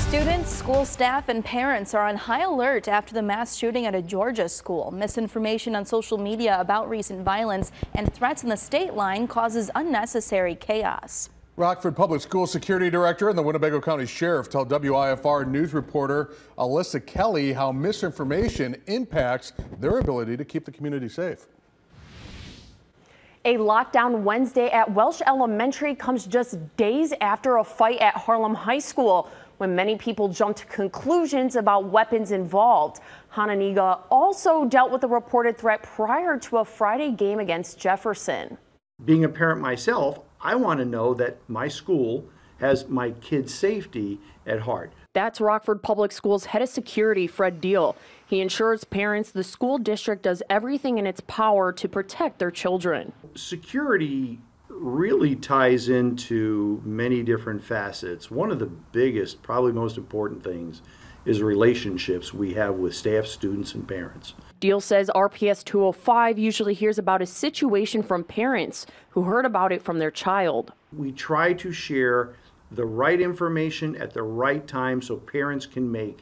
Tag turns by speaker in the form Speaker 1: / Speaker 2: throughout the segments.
Speaker 1: Students, school staff, and parents are on high alert after the mass shooting at a Georgia school. Misinformation on social media about recent violence and threats in the state line causes unnecessary chaos.
Speaker 2: Rockford Public School Security Director and the Winnebago County Sheriff tell WIFR news reporter Alyssa Kelly how misinformation impacts their ability to keep the community safe.
Speaker 3: A lockdown Wednesday at Welsh Elementary comes just days after a fight at Harlem High School, when many people jumped to conclusions about weapons involved. Hononegah also dealt with a reported threat prior to a Friday game against Jefferson.
Speaker 4: Being a parent myself, I want to know that my school has my kids' safety at heart.
Speaker 3: That's Rockford Public Schools head of security, Fred Deal. He ensures parents the school district does everything in its power to protect their children. Security
Speaker 4: really ties into many different facets. One of the biggest, probably most important things is relationships we have with staff, students, and parents.
Speaker 3: Deal says RPS 205 usually hears about a situation from parents who heard about it from their child.
Speaker 4: We try to share the right information at the right time so parents can make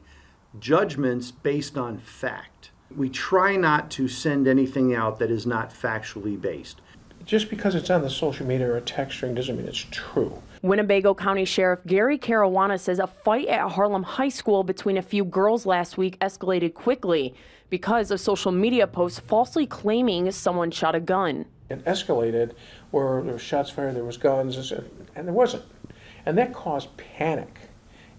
Speaker 4: judgments based on fact. We try not to send anything out that is not factually based.
Speaker 5: Just because it's on the social media or a text string doesn't mean it's true.
Speaker 3: Winnebago County Sheriff Gary Caruana says a fight at Harlem High School between a few girls last week escalated quickly because of social media posts falsely claiming someone shot a gun.
Speaker 5: It escalated where there were shots fired, there was guns, and there wasn't. And that caused panic.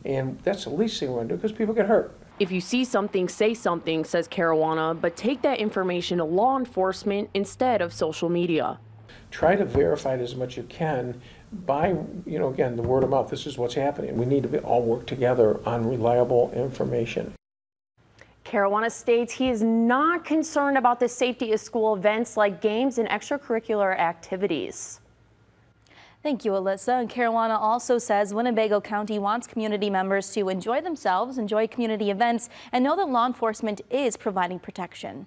Speaker 5: And that's the least thing we want to do because people get hurt.
Speaker 3: If you see something, say something, says Caruana, but take that information to law enforcement instead of social media.
Speaker 5: Try to verify it as much as you can by, again, the word of mouth. This is what's happening. We need to all work together on reliable information.
Speaker 3: Caruana states he is not concerned about the safety of school events like games and extracurricular activities.
Speaker 1: Thank you, Alyssa. And Caruana also says Winnebago County wants community members to enjoy themselves, enjoy community events, and know that law enforcement is providing protection.